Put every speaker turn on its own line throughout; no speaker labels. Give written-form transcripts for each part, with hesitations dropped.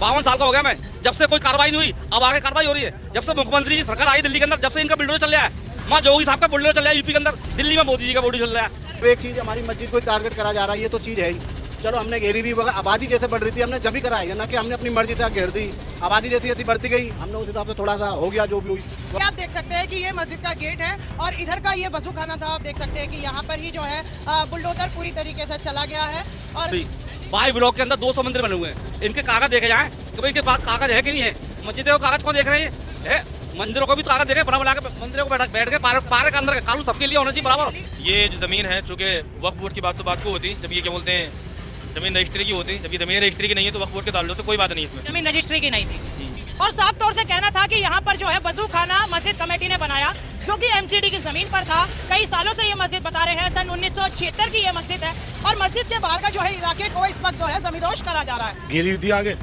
52 साल का हो गया मैं, जब से कोई कार्रवाई नहीं हुई, अब आगे कार्रवाई हो रही है। जब से मुख्यमंत्री जी सरकार आई दिल्ली के अंदर, जब से इनका बुलडोजर चल रहा है, वहाँ जोगी साहब का बुलडोजर चल रहा है यूपी के अंदर, दिल्ली में मोदी जी का बुलडोजर चल रहा है।
एक चीज हमारी मस्जिद को टारगेट करा जा रहा है, ये तो चीज है ही। चलो हमने घेरी भी, आबादी जैसे बढ़ रही थी हमने जब भी कराई, ना कि हमने अपनी मर्जी से घेर दी। आबादी जैसी जैसी बढ़ती गई, हमने उस हिसाब से थोड़ा सा हो गया जो भी हुई।
आप देख सकते हैं कि ये मस्जिद का गेट है और इधर का ये वजू खाना था। आप देख सकते हैं कि यहाँ पर ही जो है बुलडोजर पूरी तरीके से चला गया है। और
बाई ब्लॉक के अंदर 200 मंदिर बने हुए हैं, इनके कागज देखे जाए कि भाई इनके पास कागज है कि नहीं है। मस्जिदों को कागज कौन देख रहे हैं? मंदिरों को भी कागज देखे, बना के मंदिरों को बैठ के पार्क के अंदर कानून सबके लिए होना चाहिए बराबर।
ये जो जमीन है, चूंकि वक्फ बोर्ड की बात तो बात को होती, जब ये क्या बोलते हैं जमीन रजिस्ट्री की होती, जब ये जमीन रजिस्ट्री की नहीं है तो वक्फ बोर्ड के ताल्लुक से कोई बात नहीं इसमें।
जमीन रजिस्ट्री की नहीं थी और साफ तौर से कहना था कि यहाँ पर जो है वजू खाना मस्जिद कमेटी ने बनाया, जो कि एमसीडी की जमीन पर था। कई सालों से ये मस्जिद बता रहे हैं, सन 1976 की ये मस्जिद है और मस्जिद के बाहर का जो है इलाके को इस वक्त जो है जमींदोज करा जा रहा है।
घेरी हुई थी आगे,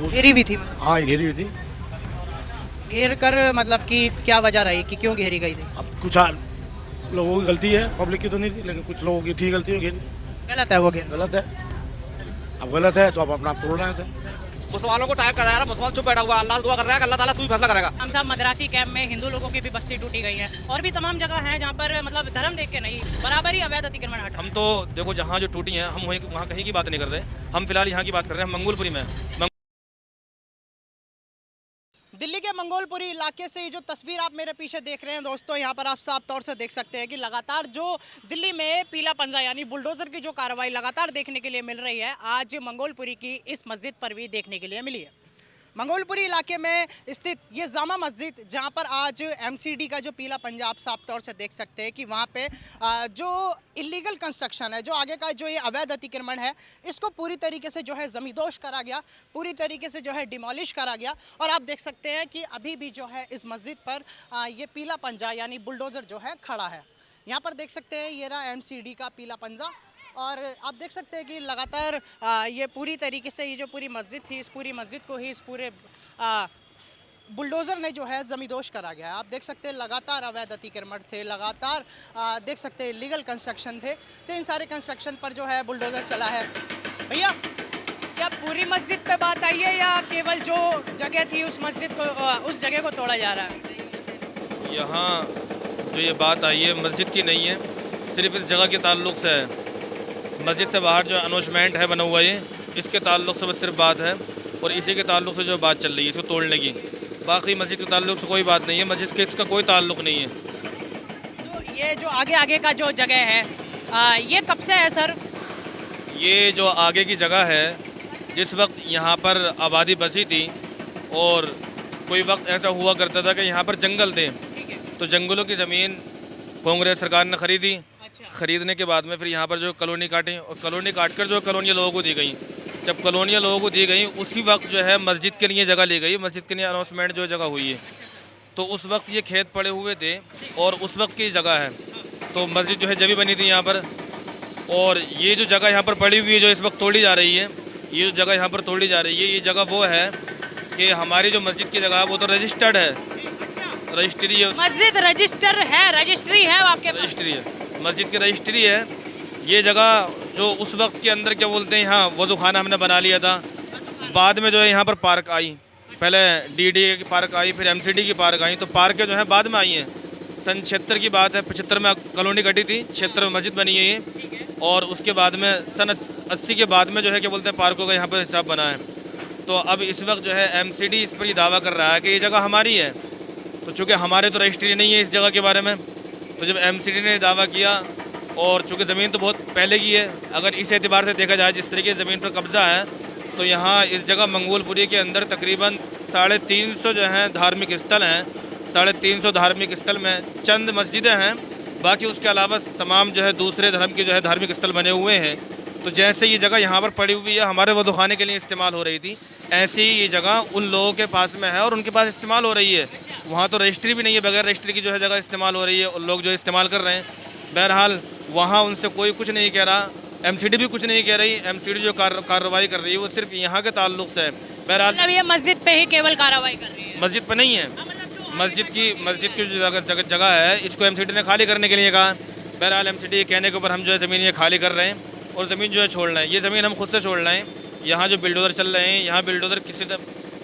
घेरी हुई थी?
हाँ घेरी हुई थी।
घेर कर मतलब कि क्या वजह रही कि क्यों घेरी गई थी?
अब कुछ लोगों की गलती है, पब्लिक की तो नहीं थी, लेकिन कुछ लोगों की थी गलती है, घेरी
गलत है वो घेर।
गलत है। अब गलत है तो अब अपना आप तोड़ रहे हैं।
मुसलमानों को टाइप करा रहा है, मुसलमान चुप बैठा हुआ है, अल्लाह दुआ कर रहा है, अल्लाह ताला तू ही फैसला करेगा।
हम साहब मदरासी कैंप में हिंदू लोगों की भी बस्ती टूटी गई है और भी तमाम जगह हैं जहाँ पर मतलब धर्म देख के नहीं, बराबर ही अवैध अतिक्रमण हटा।
हम तो देखो जहाँ जो टूटी हैं हम वहाँ कहीं की बात नहीं कर रहे, हम फिलहाल यहाँ की बात कर रहे हैं। हम मंगोलपुरी में,
दिल्ली के मंगोलपुरी इलाके से ये जो तस्वीर आप मेरे पीछे देख रहे हैं दोस्तों, यहाँ पर आप साफ तौर से देख सकते हैं कि लगातार जो दिल्ली में पीला पंजा यानी बुलडोजर की जो कार्रवाई लगातार देखने के लिए मिल रही है, आज मंगोलपुरी की इस मस्जिद पर भी देखने के लिए मिली है। मंगोलपुरी इलाके में स्थित ये जामा मस्जिद, जहाँ पर आज एमसीडी का जो पीला पंजा आप साफ तौर से देख सकते हैं कि वहाँ पे जो इलीगल कंस्ट्रक्शन है, जो आगे का जो ये अवैध अतिक्रमण है, इसको पूरी तरीके से जो है जमींदोज करा गया, पूरी तरीके से जो है डिमोलिश करा गया। और आप देख सकते हैं कि अभी भी जो है इस मस्जिद पर ये पीला पंजा यानी बुलडोज़र जो है खड़ा है। यहाँ पर देख सकते हैं ये रहा एमसीडी का पीला पंजा और आप देख सकते हैं कि लगातार ये पूरी तरीके से ये जो पूरी मस्जिद थी, इस पूरी मस्जिद को ही इस पूरे बुलडोज़र ने जो है जमींदोज करा गया है। आप देख सकते हैं लगातार अवैध अतिक्रमण थे, लगातार देख सकते हैं इलीगल कंस्ट्रक्शन थे, तो इन सारे कंस्ट्रक्शन पर जो है बुलडोज़र चला है। भैया क्या पूरी मस्जिद पे बात आई है या केवल जो जगह थी उस मस्जिद को, उस जगह को तोड़ा जा रहा है?
यहाँ जो ये बात आई है मस्जिद की नहीं है, सिर्फ इस जगह के ताल्लुक से है। मस्जिद से बाहर जो अनाउंसमेंट है बना हुआ है, इसके ताल्लुक से बस सिर्फ बात है और इसी के ताल्लुक से जो बात चल रही है इसको तोड़ने की। बाकी मस्जिद के ताल्लुक से कोई बात नहीं है, मस्जिद के इसका कोई ताल्लुक नहीं है।
तो ये जो आगे का जो जगह है ये कब से है सर?
ये जो आगे की जगह है, जिस वक्त यहाँ पर आबादी बसी थी और कोई वक्त ऐसा हुआ करता था कि यहाँ पर जंगल थे, तो जंगलों की ज़मीन कांग्रेस सरकार ने ख़रीदी। ख़रीदने के बाद में फिर यहाँ पर जो कॉलोनी काटी और कॉलोनी काट कर जो कॉलोनियाँ लोगों को दी गई। जब कॉलोनियाँ लोगों को दी गई उसी वक्त जो है मस्जिद के लिए जगह ली गई, मस्जिद के लिए अनाउंसमेंट जो जगह हुई है, तो उस वक्त ये खेत पड़े हुए थे और उस वक्त की जगह है, तो मस्जिद जो है जब बनी थी यहाँ पर। और ये जो जगह यहाँ पर पड़ी हुई है जो इस वक्त तोड़ी जा रही है, ये जो जगह यहाँ पर तोड़ी जा रही है, ये जगह वो है कि हमारी जो मस्जिद की जगह है वो तो रजिस्टर्ड है, रजिस्ट्री है।
मस्जिद रजिस्टर है, रजिस्ट्री है आपके?
रजिस्ट्री है, मस्जिद की रजिस्ट्री है। ये जगह जो उस वक्त के अंदर क्या बोलते हैं, यहाँ वज़ू खाना हमने बना लिया था, बाद में जो है यहाँ पर पार्क आई, पहले डीडी की पार्क आई, फिर एमसीडी की पार्क आई, तो पार्कें जो है बाद में आई हैं। सन 76 की बात है, 75 में कॉलोनी कटी थी, 76 में मस्जिद बनी है ये, और उसके बाद में सन 80 के बाद में जो है क्या बोलते हैं पार्कों का यहाँ पर हिसाब बना है। तो अब इस वक्त जो है एमसीडी इस पर ये दावा कर रहा है कि ये जगह हमारी है, तो चूँकि हमारे तो रजिस्ट्री नहीं है इस जगह के बारे में, तो जब एमसीडी ने दावा किया और चूँकि ज़मीन तो बहुत पहले की है, अगर इस एतबार से देखा जाए जिस तरीके से ज़मीन पर कब्ज़ा है, तो यहाँ इस जगह मंगोलपुरी के अंदर तकरीबन 350 जो हैं धार्मिक स्थल हैं। 350 धार्मिक स्थल में चंद मस्जिदें हैं, बाकी उसके अलावा तमाम जो है दूसरे धर्म के जो है धार्मिक स्थल बने हुए हैं। तो जैसे ये जगह यहाँ पर पड़ी हुई है हमारे वज़ू खाने के लिए इस्तेमाल हो रही थी, ऐसे ही ये जगह उन लोगों के पास में है और उनके पास इस्तेमाल हो रही है। वहाँ तो रजिस्ट्री भी नहीं है, बगैर रजिस्ट्री की जो है जगह इस्तेमाल हो रही है और लोग जो इस्तेमाल कर रहे हैं। बहरहाल वहाँ उनसे कोई कुछ नहीं कह रहा, एमसीडी भी कुछ नहीं कह रही। एमसीडी जो कार्रवाई कर रही है वो सिर्फ यहाँ के ताल्लुक से है। बहरहाल
मतलब ये मस्जिद पे ही केवल कार्रवाई कर रही है,
मस्जिद पे नहीं है। मस्जिद की जो जगह है इसको एमसीडी ने खाली करने के लिए कहा। बहरहाल एमसीडी के कहने के ऊपर हम जो है ज़मीन ये खाली कर रहे हैं और ज़मीन जो है छोड़ रहे हैं। ये ज़मीन हम खुद से छोड़ रहे हैं, यहाँ जो बिल्डोज़र चल रहे हैं, यहाँ बिल्डोज़र किसी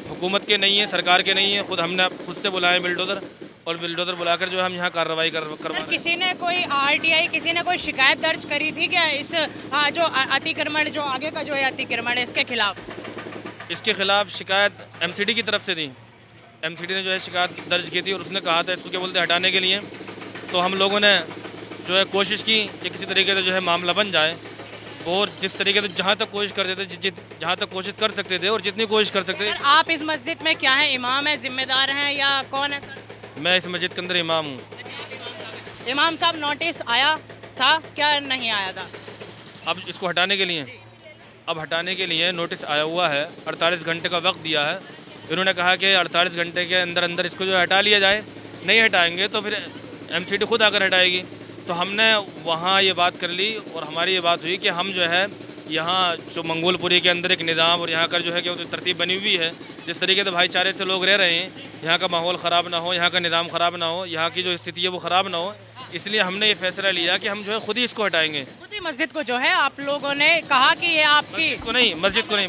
हुकूमत के नहीं है, सरकार के नहीं है, खुद से बुलाए बिल्डोज़र, और बिल्डोज़र बुलाकर जो है हम यहाँ कार्रवाई करवा रहे हैं।
किसी ने कोई आरटीआई, किसी ने कोई शिकायत दर्ज करी थी क्या इस जो अतिक्रमण, जो आगे का जो है अतिक्रमण है, इसके खिलाफ?
इसके खिलाफ शिकायत एमसीडी की तरफ से थी। एमसीडी ने जो है शिकायत दर्ज की थी और उसने कहा था इसको क्या बोलते हैं हटाने के लिए। तो हम लोगों ने जो है कोशिश की कि किसी तरीके से जो है मामला बन जाए, और जिस तरीके से जहाँ तक कोशिश करते थे, जहाँ तक कोशिश कर सकते थे और जितनी कोशिश कर सकते थे।
आप इस मस्जिद में क्या है, इमाम है, जिम्मेदार हैं, या कौन है सर?
मैं इस मस्जिद के अंदर इमाम हूँ।
इमाम साहब, नोटिस आया था क्या नहीं आया था?
अब इसको हटाने के लिए, अब हटाने के लिए नोटिस आया हुआ है, 48 घंटे का वक्त दिया है। इन्होंने कहा कि 48 घंटे के अंदर अंदर इसको जो हटा लिया जाए। नहीं हटाएंगे तो फिर एमसीडी खुद आकर हटाएगी। तो हमने वहाँ ये बात कर ली और हमारी ये बात हुई कि हम जो है यहाँ जो मंगोलपुरी के अंदर एक निज़ाम और यहाँ का जो है कि तरतीब बनी हुई है, जिस तरीके से भाईचारे से लोग रह रहे हैं, यहाँ का माहौल ख़राब ना हो, यहाँ का निज़ाम ख़राब ना हो, यहाँ की जो स्थिति है वो ख़राब ना हो, इसलिए हमने ये फैसला लिया कि हम जो है खुद ही इसको हटाएंगे।
खुद ही मस्जिद को जो है आप लोगों ने कहा कि ये आपकी
मस्जिद को नहीं,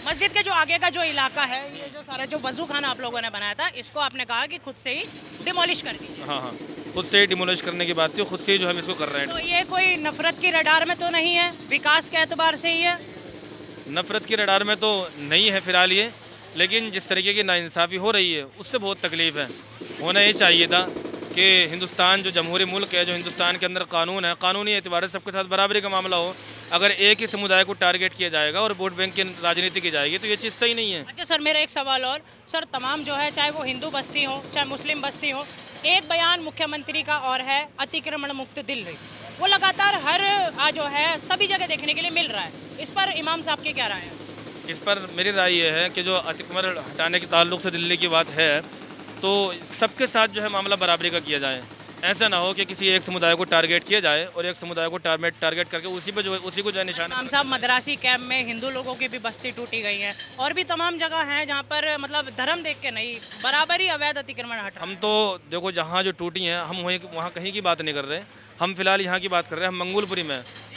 मस्जिद के जो आगे का जो इलाका है, ये जो सारा जो वजू खाना आप लोगों ने बनाया था, इसको आपने कहा कि खुद से ही डिमोलिश कर दीजिए।
हाँ हाँ, खुद से ही डिमोलिश करने की बात थी, खुद से ही जो हम इसको कर रहे हैं।
तो ये कोई नफरत की रडार में तो नहीं है, विकास के एतबार से ही है?
नफरत की रडार में तो नहीं है फिलहाल ये, लेकिन जिस तरीके की नाइंसाफ़ी हो रही है उससे बहुत तकलीफ़ है। होना ये चाहिए था कि हिंदुस्तान जो जमहूरी मुल्क है, जो हिंदुस्तान के अंदर कानून है, कानूनी एतबार से सबके साथ बराबरी का मामला हो। अगर एक ही समुदाय को टारगेट किया जाएगा और वोट बैंक की राजनीति की जाएगी तो ये चीज़ सही नहीं है।
अच्छा सर, मेरा एक सवाल और। सर, तमाम जो है, चाहे वो हिंदू बस्ती हो चाहे मुस्लिम बस्ती हो, एक बयान मुख्यमंत्री का और है अतिक्रमण मुक्त दिल्ली, वो लगातार हर जो है सभी जगह देखने के लिए मिल रहा है। इस पर इमाम साहब की क्या राय है?
इस पर मेरी राय ये है कि जो अतिक्रमण हटाने के ताल्लुक से दिल्ली की बात है, तो सबके साथ जो है मामला बराबरी का किया जाए। ऐसा ना हो कि किसी एक समुदाय को टारगेट किया जाए और एक समुदाय को टारगेट करके उसी को जो है निशाना।
इमाम साहब, मदरासी कैंप में हिंदू लोगों की भी बस्ती टूटी गई है, और भी तमाम जगह हैं जहाँ पर मतलब धर्म देख के नहीं, बराबरी अवैध अतिक्रमण हटा।
हम तो देखो जहाँ जो टूटी हैं हम वहाँ कहीं की बात नहीं कर रहे, हम फिलहाल यहाँ की बात कर रहे हैं। हम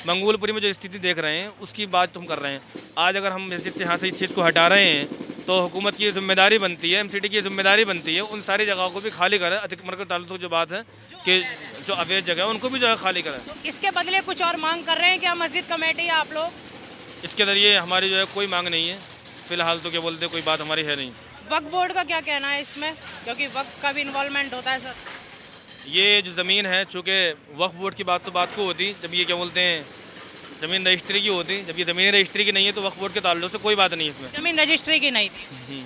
मंगोलपुरी में जो स्थिति देख रहे हैं उसकी बात हम कर रहे हैं। आज अगर हम मस्जिद से यहाँ से इस चीज़ को हटा रहे हैं तो हुकूमत की जिम्मेदारी बनती है, एमसीडी की जिम्मेदारी बनती है उन सारी जगहों को भी खाली करें। अतिक्रमण के ताल्लुक से जो बात है कि जो अवैध जगह है उनको भी जो है खाली करें।
तो इसके बदले कुछ और मांग कर रहे हैं क्या मस्जिद कमेटी या आप लोग?
इसके ज़रिए हमारी जो है कोई मांग नहीं है फिलहाल, तो क्या बोलते कोई बात हमारी है नहीं।
वक्फ बोर्ड का क्या कहना है इसमें, क्योंकि वक्फ का भी इन्वॉल्वमेंट होता है सर?
ये जो ज़मीन है, चूँकि वक्फ बोर्ड की बात तो बात को होती, जब ये क्या बोलते हैं ज़मीन रजिस्ट्री की होती, जब ये ज़मीन रजिस्ट्री की नहीं है तो वक्फ बोर्ड के ताल्लुक से कोई बात नहीं है इसमें।
ज़मीन रजिस्ट्री की नहीं थी।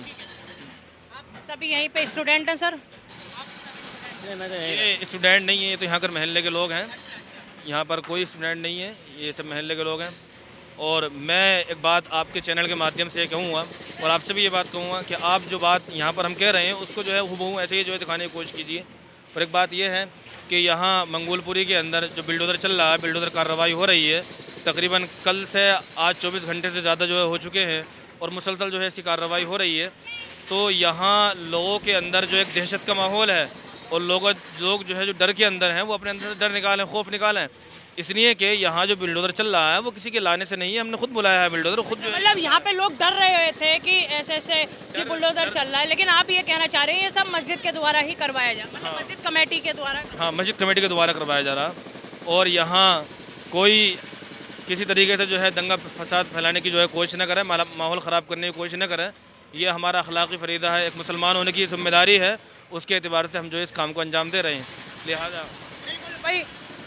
आप सभी यहीं पे स्टूडेंट हैं सर?
ये स्टूडेंट नहीं है, ये तो यहाँ कर महल्ले के लोग हैं। यहाँ पर कोई स्टूडेंट नहीं है, ये सब महल्ले के लोग हैं। और मैं एक बात आपके चैनल के माध्यम से कहूँगा और आपसे भी ये बात कहूँगा कि आप जो बात यहाँ पर हम कह रहे हैं उसको जो है हूबहू ऐसे ही जो है दिखाने की कोशिश कीजिए। और एक बात ये है कि यहाँ मंगोलपुरी के अंदर जो बिल्डोज़र चल रहा है, बिल्डोज़र कार्रवाई हो रही है, तकरीबन कल से आज 24 घंटे से ज़्यादा जो है हो चुके हैं और मुसलसल जो है इसकी कार्रवाई हो रही है। तो यहाँ लोगों के अंदर जो एक दहशत का माहौल है और लोग जो है जो डर के अंदर हैं वो अपने अंदर से डर निकालें, खौफ निकालें, इसलिए कि यहाँ जो बिल्डोज़र चल रहा है वो किसी के लाने से नहीं है, हमने खुद बुलाया है बिल्डोज़र खुद।
मतलब यहाँ पे लोग डर रहे थे कि ऐसे ऐसे कि बुलडोज़र चल रहा है, लेकिन आप ये कहना चाह रहे हैं ये सब मस्जिद के द्वारा ही करवाया जा, मतलब मस्जिद कमेटी के द्वारा?
हाँ, मस्जिद कमेटी के द्वारा करवाया जा रहा। और यहाँ कोई किसी तरीके से जो है दंगा फसाद फैलाने की जो है कोशिश न करे, माहौल ख़राब करने की कोशिश न करे। ये हमारा अखलाकी फ़रीदा है, एक मुसलमान होने की जिम्मेदारी है, उसके एतबार से हम जो इस काम को अंजाम दे रहे हैं। लिहाजा
भाई,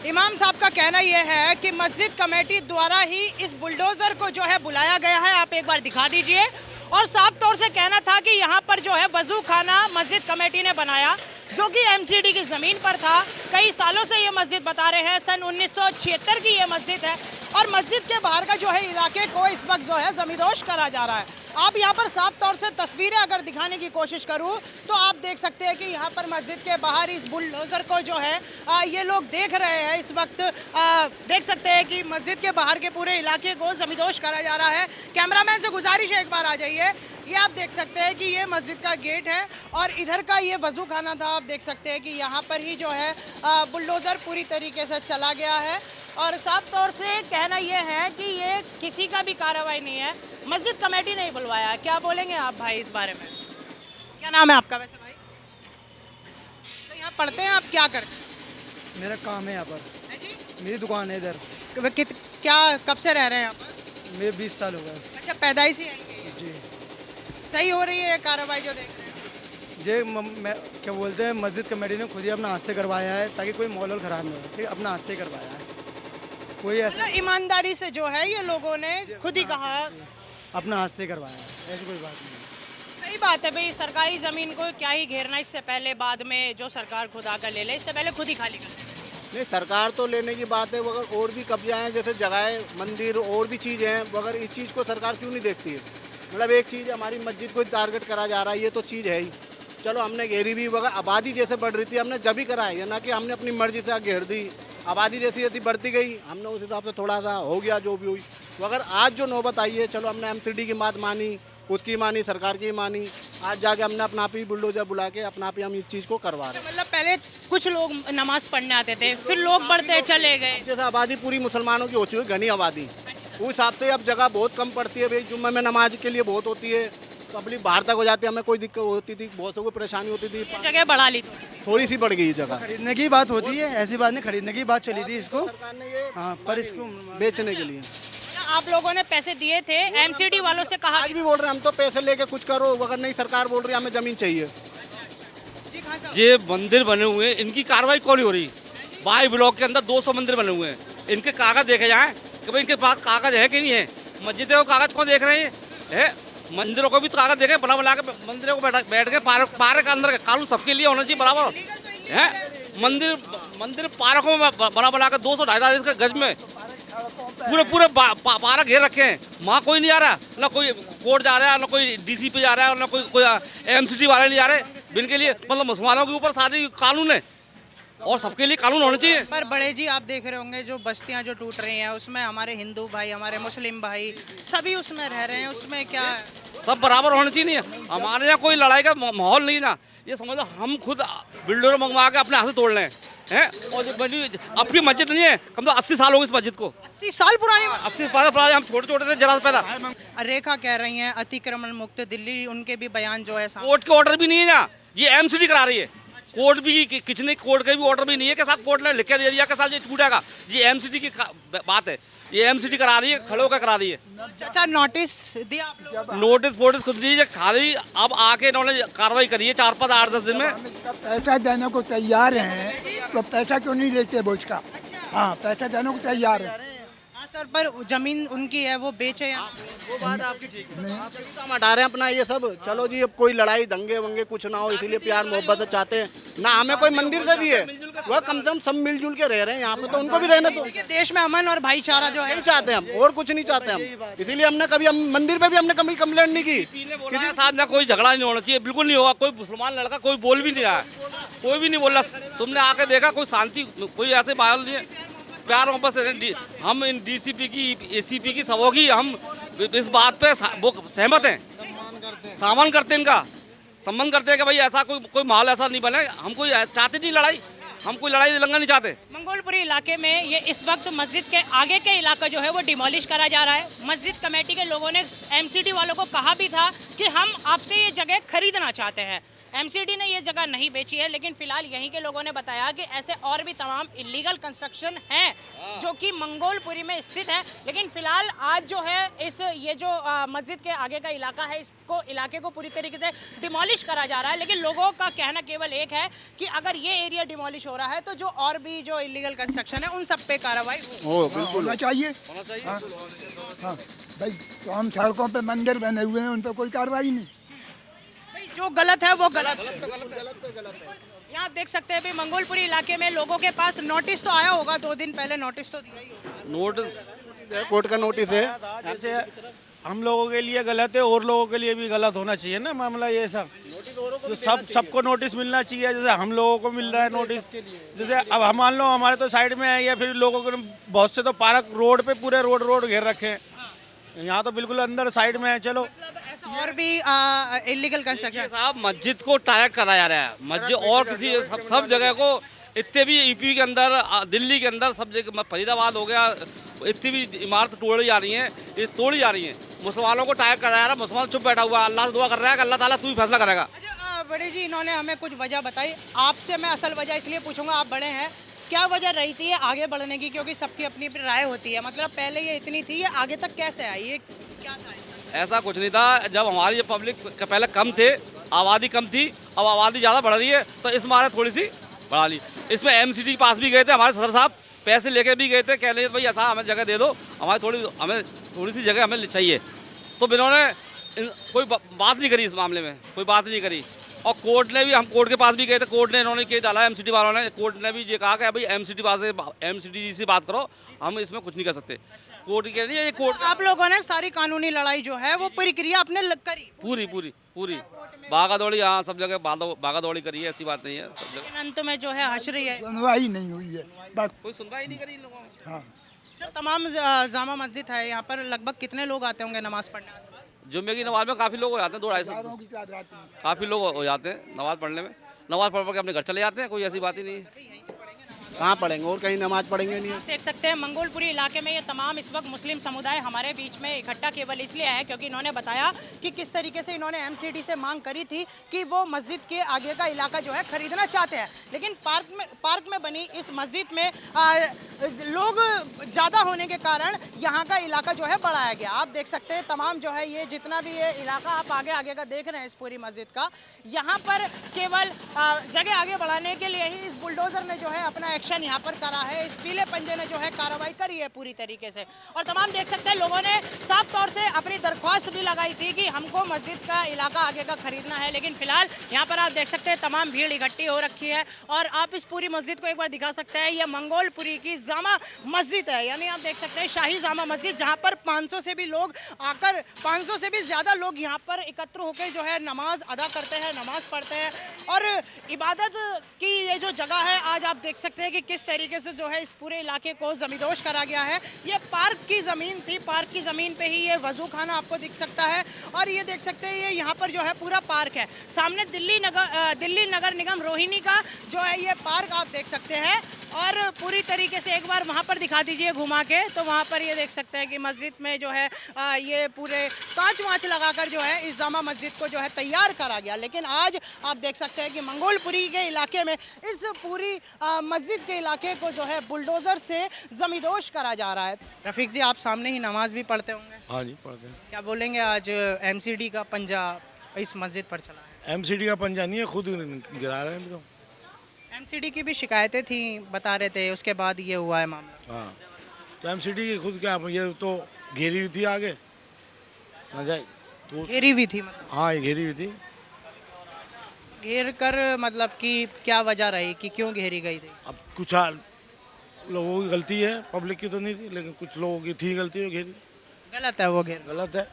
इमाम साहब का कहना यह है कि मस्जिद कमेटी द्वारा ही इस बुलडोज़र को जो है बुलाया गया है। आप एक बार दिखा दीजिए। और साफ तौर से कहना था कि यहाँ पर जो है वज़ू खाना मस्जिद कमेटी ने बनाया, जो कि एमसीडी की ज़मीन पर था। कई सालों से ये मस्जिद बता रहे हैं, सन 1976 की ये मस्जिद है और मस्जिद के बाहर का जो है इलाके को इस वक्त जो है ज़मींदोज़ करा जा रहा है। आप यहाँ पर साफ तौर से तस्वीरें अगर दिखाने की कोशिश करूँ तो आप देख सकते हैं कि यहाँ पर मस्जिद के बाहर इस बुलडोज़र को जो है ये लोग देख रहे हैं इस वक्त। देख सकते हैं कि मस्जिद के बाहर के पूरे इलाके को ज़मींदोज़ करा जा रहा है। कैमरामैन से गुजारिश है एक बार आ जाइए। ये आप देख सकते हैं कि ये मस्जिद का गेट है और इधर का ये वज़ू खाना था। आप देख सकते हैं कि यहाँ पर ही जो है बुलडोज़र पूरी तरीके से चला गया है और साफ तौर से कहना यह है कि ये किसी का भी कार्रवाई नहीं है, मस्जिद कमेटी ने ही बुलवाया, क्या बोलेंगे आप भाई इस बारे में? क्या नाम है आपका वैसे भाई? तो यहाँ पढ़ते हैं आप, क्या करते हैं?
मेरा काम है यहाँ पर,
हैं जी?
मेरी दुकान है इधर।
क्या कब से रह रहे हैं यहाँ पर?
मेरे 20 साल हो गए
अच्छा, पैदाइश ही आएंगे ये।
जी।
सही हो रही है ये कार्रवाई जो देख रहे हैं?
मैं क्या बोलते हैं, मस्जिद कमेटी ने खुद ही अपना हाथ से करवाया है ताकि कोई माहौल ख़राब नहीं हो, ठीक है, अपना हाथ से करवाया है। कोई ऐसा
मतलब ईमानदारी से जो है ये लोगों ने खुद ही कहा।
अपना हाथ से करवाया है, ऐसी कोई बात नहीं है।
सही बात है भाई, सरकारी ज़मीन को क्या ही घेरना, इससे पहले बाद में जो सरकार खुद आकर ले ले, इससे पहले खुद ही खाली कर ले।
नहीं, सरकार तो लेने की बात है, मगर और भी कब्जा हैं, जैसे जगह मंदिर और भी चीज़ें हैं, मगर इस चीज़ को सरकार क्यों नहीं देखती है? मतलब एक चीज़ हमारी मस्जिद को टारगेट करा जा रहा है, ये तो चीज़ है ही। चलो हमने घेरी भी, मगर आबादी जैसे बढ़ रही थी हमने जब ही कराया, ये ना कि हमने अपनी मर्जी से घेर दी। आबादी जैसी जैसी बढ़ती गई हमने उस हिसाब से थोड़ा सा हो गया जो भी हुई। मगर आज जो नौबत आई है, चलो हमने MCD की बात मानी, उसकी मानी, सरकार की मानी, आज जाके हमने अपना आप ही बुलडोजर बुला के अपना आप ही हम इस चीज़ को करवा रहे हैं।
मतलब पहले कुछ लोग नमाज पढ़ने आते थे, फिर लोग बढ़ते चले गए।
जैसे आबादी पूरी मुसलमानों की हो चुकी है, घनी आबादी, उस हिसाब से अब जगह बहुत कम पड़ती है भाई। जुम्मे में नमाज के लिए बहुत होती है, पब्लिक बाहर तक हो जाती है, हमें कोई दिक्कत होती थी, बहुत को परेशानी होती थी,
जगह बढ़ा ली
थोड़ी सी बढ़ गई जगह
खरीदने की बात होती है, ऐसी बात नहीं, खरीदने की बात चली थी इसको,
सरकार ने ये
हाँ, पर इसको
बेचने के लिए।
आप लोगों ने पैसे दिए थे, MCD वालों से कहा।
आज भी बोल रहे हैं हम तो पैसे लेके कुछ करो, मगर नहीं, सरकार बोल रही है हमें ज़मीन चाहिए।
ये मंदिर बने हुए हैं, इनकी कार्रवाई कौन नहीं हो रही? बाई ब्लॉक के अंदर 200 मंदिर बने हुए हैं, इनके कागज देखे जाएं कि भाई इनके पास कागज है कि नहीं है। मस्जिदों को कागज कौन देख रहे हैं? है, मंदिरों को भी तो कागज देखे, बना के मंदिरों को बैठ के पार्क के अंदर कानून सबके लिए होना चाहिए बराबर है। मंदिर पार्कों में बना के 200-250 गज में पूरे पार्क घेर रखे हैं, वहाँ कोई नहीं आ रहा, ना कोई कोर्ट जा रहा है, ना कोई DCP जा रहा है, ना कोई MCD वाले नहीं जा रहे। इनके लिए मतलब मुसलमानों के ऊपर सारी कानून है और सबके लिए कानून होना चाहिए।
पर बड़े जी, आप देख रहे होंगे जो बस्तियां जो टूट रही हैं, उसमें हमारे हिंदू भाई, हमारे मुस्लिम भाई सभी उसमें रह रहे हैं, उसमें क्या है?
सब बराबर होना चाहिए। नहीं, हमारे यहाँ कोई लड़ाई का माहौल नहीं ना, ये समझ लो हम खुद बिल्डर मंगवा के अपने हाथ से तोड़ लें हैं। और जो बनी अपनी मस्जिद नहीं है, कम तो 80 साल हो गए इस मस्जिद को,
80 साल पुरानी।
80 साल पुरानी, हम छोटे छोटे थे जरा पैदा।
रेखा कह रही हैं अतिक्रमण मुक्त दिल्ली, उनके भी बयान जो है
कोर्ट के ऑर्डर भी नहीं है यहाँ, ये MCD करा रही है। कोर्ट भी किचने कोर्ट का भी ऑर्डर भी नहीं है कि साहब कोर्ट ने लिख के दे दिया कि साहब ये टूटेगा। ये MCD की बात है, ये MCD करा रही है, खड़े होकर करा रही है।
अच्छा, नोटिस दिया आप लोगों को?
नोटिस फोटिस कुछ दीजिए, खाली अब आके इन्होंने कार्रवाई करी है 4-5-8-10 दिन में।
पैसा देने को तैयार हैं तो पैसा क्यों नहीं लेते वो उसका? हाँ, पैसा देने को तैयार है।
हाँ सर, पर जमीन उनकी है, वो बेचे या
वो बात आपकी ठीक है।
हम हटा रहे हैं अपना ये सब। चलो जी, अब कोई लड़ाई दंगे वंगे कुछ ना हो, इसीलिए प्यार मोहब्बत से चाहते हैं ना। हमें कोई मंदिर से भी है, वह कम से कम सब मिलजुल के रह रहे हैं यहाँ पे, तो उनको भी रहने दो।
देखिए, देश में अमन और भाईचारा जो है
नहीं चाहते हम, और कुछ नहीं चाहते हम, इसीलिए हमने कभी हम मंदिर पे भी हमने कभी कंप्लेंट नहीं की।
किसी के साथ ना कोई झगड़ा नहीं होना चाहिए, बिल्कुल नहीं होगा। कोई मुसलमान लड़का कोई बोल भी नहीं रहा है, कोई भी नहीं बोल रहा। तुमने आके देखा कोई शांति, कोई ऐसे माहौल नहीं है, प्यार मोहब्बत से। हम इन DCP की ACP की सबों की हम इस बात पे वो सहमत हैं, सम्मान करते हैं, इनका सम्मान करते हैं कि भाई ऐसा कोई माहौल ऐसा नहीं बने। हम कोई चाहते नहीं लड़ाई, हम कोई लड़ाई लंगा नहीं चाहते।
मंगोलपुरी इलाके में ये इस वक्त मस्जिद के आगे के इलाका जो है वो डिमोलिश करा जा रहा है। मस्जिद कमेटी के लोगों ने MCD वालों को कहा भी था कि हम आपसे ये जगह खरीदना चाहते हैं। MCD ने ये जगह नहीं बेची है, लेकिन फिलहाल यहीं के लोगों ने बताया कि ऐसे और भी तमाम इलीगल कंस्ट्रक्शन हैं जो कि मंगोलपुरी में स्थित है। लेकिन फिलहाल आज जो है ये जो मस्जिद के आगे का इलाका है, इसको इलाके को पूरी तरीके से डिमोलिश करा जा रहा है। लेकिन लोगों का कहना केवल एक है कि अगर ये एरिया डिमोलिश हो रहा है तो जो और भी जो इलीगल कंस्ट्रक्शन है उन सब पे कार्रवाई
हो बिल्कुल
होना चाहिए। हाँ भाई, तो हम सड़कों पे मंदिर बने हुए हैं, उन पर कोई कार्रवाई नहीं।
जो गलत है वो गलत है। यहाँ देख सकते हैं भी मंगोलपुरी इलाके में लोगों के पास नोटिस तो आया होगा, 2 दिन पहले नोटिस तो दिया ही होगा।
नोटिस, कोर्ट का नोटिस है।
ऐसे हम लोगों के लिए गलत है और लोगों के लिए भी गलत होना चाहिए ना मामला ये सब। तो सबको नोटिस मिलना चाहिए, जैसे हम लोगों को मिल रहा है नोटिस। जैसे अब हम मान लो हमारे तो साइड में है, या फिर लोगों को बहुत से तो पार्क रोड पे पूरे रोड घेर रखे हैं, यहाँ तो बिल्कुल अंदर साइड में है। चलो
और भी इलीगल कंस्ट्रक्शन।
साहब मस्जिद को टारगेट करा जा रहा है, मस्जिद और किसी सब जगह को। इतने भी यूपी के अंदर, दिल्ली के अंदर सब जगह, फरीदाबाद हो गया, इतनी भी इमारत तोड़ी जा रही हैं, ये तोड़ी जा रही हैं। मुसलमानों को टायर करा रहा है, मुसलमान चुप बैठा हुआ, अल्लाह से दुआ कर रहा है कि अल्लाह ताला तू ही फैसला करेगा।
अच्छा बड़े जी, इन्होंने हमें कुछ वजह बताई। आपसे मैं असल वजह इसलिए पूछूंगा, आप बड़े हैं, क्या वजह रही थी ये आगे बढ़ने की? क्योंकि सबकी अपनी अपनी राय होती है। मतलब पहले ये इतनी थी, ये आगे तक कैसे आई, ये क्या था इसका?
ऐसा कुछ नहीं था। जब हमारी ये पब्लिक पहले कम थे, आबादी कम थी, अब आबादी ज़्यादा बढ़ रही है तो इस मारे थोड़ी सी बढ़ा ली। इसमें MCD के पास भी गए थे हमारे सदर साहब, पैसे लेके भी गए थे, कह रहे भाई ऐसा हमें जगह दे दो, हमें थोड़ी सी जगह हमें चाहिए। तो इन्होंने कोई बात नहीं करी, इस मामले में कोई बात नहीं करी। और कोर्ट ने भी, हम कोर्ट के पास भी गए थे, कोर्ट ने इन्होंने केस डाला MCD वालों ने, कोर्ट ने भी ये कहा कि भाई MCD से बात करो, हम इसमें कुछ नहीं कर सकते। कोर्ट कह रही है, ये कोर्ट
आप लोगों ने सारी कानूनी लड़ाई जो है वो प्रक्रिया अपने करी
पूरी भागा दौड़ी, हाँ सब जगह भागा दौड़ी करी है, ऐसी बात नहीं है सब जगह।
लेकिन अंत में जो है हंस रही है।
सुनवाई नहीं हुई है बस।
कोई सुनवाई नहीं करी इन लोगों ने।
हाँ,
सर तमाम जामा मस्जिद है यहाँ पर, लगभग कितने लोग आते होंगे नमाज पढ़ने?
जुम्मे की नमाज में काफ़ी लोग हो जाते हैं, 200-250
हज़ारों की तादाद में।
काफ़ी लोग हो जाते हैं नमाज पढ़ने में। नमाज पढ़ के अपने घर चले जाते हैं, कोई ऐसी बात ही नहीं है।
कहाँ पढ़ेंगे और कहीं नमाज पढ़ेंगे नहीं।
देख सकते हैं मंगोलपुरी इलाके में ये तमाम इस वक्त मुस्लिम समुदाय हमारे बीच में इकट्ठा केवल इसलिए है क्योंकि इन्होंने बताया कि किस तरीके से इन्होंने MCD से मांग करी थी कि वो मस्जिद के आगे का इलाका जो है खरीदना चाहते हैं, लेकिन पार्क में बनी इस मस्जिद में लोग ज़्यादा होने के कारण यहाँ का इलाका जो है बढ़ाया गया। आप देख सकते हैं तमाम जो है ये जितना भी ये इलाका आप आगे का देख रहे हैं इस पूरी मस्जिद का, यहाँ पर केवल जगह आगे बढ़ाने के लिए ही इस बुलडोज़र ने जो है अपना एक्शन यहाँ पर करा है। इस पीले पंजे ने जो है कार्रवाई करी है पूरी तरीके से। और तमाम देख सकते हैं लोगों ने साफ तौर से अपनी दरख्वास्त भी लगाई थी कि हमको मस्जिद का इलाका आगे का खरीदना है, लेकिन फिलहाल यहाँ पर आप देख सकते हैं तमाम भीड़ इकट्ठी हो रखी है। और आप इस पूरी मस्जिद को एक बार दिखा सकते हैं, यह मंगोलपुरी की जामा मस्जिद है, यानी आप देख सकते हैं शाही जामा मस्जिद, जहाँ पर 500 से भी लोग आकर 500 से भी ज़्यादा लोग यहाँ पर एकत्र होकर जो है नमाज अदा करते हैं, नमाज पढ़ते हैं। और इबादत की ये जो जगह है, आज आप देख सकते हैं कि किस तरीके से जो है इस पूरे इलाके को जमींदोज करा गया है। ये पार्क की ज़मीन थी, पार्क की ज़मीन पे ही ये वजू खाना आपको दिख सकता है। और ये देख सकते हैं ये यहाँ पर जो है पूरा पार्क है। सामने दिल्ली नगर निगम रोहिणी का जो है ये पार्क आप देख सकते हैं। और पूरी तरीके से एक बार वहाँ पर दिखा दीजिए घुमा के, तो वहाँ पर ये देख सकते हैं कि मस्जिद में जो है ये पूरे कांच वाँच लगाकर जो है इस जामा मस्जिद को जो है तैयार करा गया। लेकिन आज आप देख सकते हैं कि मंगोलपुरी के इलाके में इस पूरी मस्जिद के इलाके को जो है बुलडोज़र से जमींदोज करा जा रहा है। रफ़ीक जी, आप सामने ही नमाज भी पढ़ते होंगे?
हाँ जी, पढ़ते हैं।
क्या बोलेंगे, आज MCD का पंजा इस मस्जिद पर चला है?
MCD का पंजा नहीं है, खुद गिरा रहे हैं तो।
MCD की भी शिकायतें थी, बता रहे थे, उसके बाद ये हुआ है मामला।
हाँ, तो MCD की खुद क्या, ये तो घेरी हुई थी आगे ना जाए तो।
घेरी हुई थी मतलब?
हाँ, ये घेरी हुई थी।
घेर कर मतलब कि क्या वजह रही कि क्यों घेरी गई थी?
अब कुछ लोगों की गलती है, पब्लिक की तो नहीं थी, लेकिन कुछ लोगों की थी गलती, घेरी।
गलत है वो घेर?
गलत है।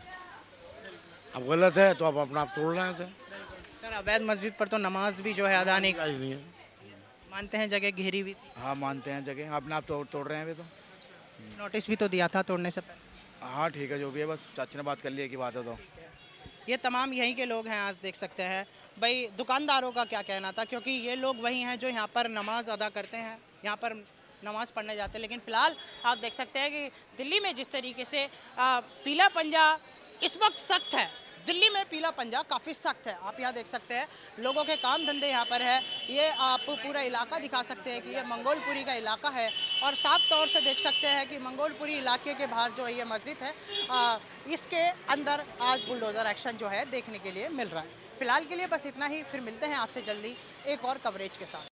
अब गलत है तो अब अपना आप तोड़ रहे हैं इसे।
सर अवैध मस्जिद पर तो नमाज भी जो है अदा नहीं
जायज़ नहीं है।
मानते हैं जगह घेरी हुई थी?
हाँ मानते हैं, जगह अपने आप तोड़ रहे हैं वे तो।
नोटिस भी तो दिया था तोड़ने से पहले?
हाँ ठीक है, जो भी है, बस चाचा ने बात कर ली की बात है तो।
ये तमाम यहीं के लोग हैं, आज देख सकते हैं। भाई दुकानदारों का क्या कहना था, क्योंकि ये लोग वही हैं जो यहाँ पर नमाज अदा करते हैं, यहाँ पर नमाज पढ़ने जाते हैं। लेकिन फ़िलहाल आप देख सकते हैं कि दिल्ली में जिस तरीके से पीला पंजा इस वक्त सख्त है, दिल्ली में पीला पंजा काफ़ी सख्त है। आप यहाँ देख सकते हैं लोगों के काम धंधे यहाँ पर है। ये आप पूरा इलाका दिखा सकते हैं कि ये मंगोलपुरी का इलाका है। और साफ तौर से देख सकते हैं कि मंगोलपुरी इलाके के बाहर जो है ये मस्जिद है, इसके अंदर आज बुलडोज़र एक्शन जो है देखने के लिए मिल रहा है। फ़िलहाल के लिए बस इतना ही, फिर मिलते हैं आपसे जल्दी एक और कवरेज के साथ।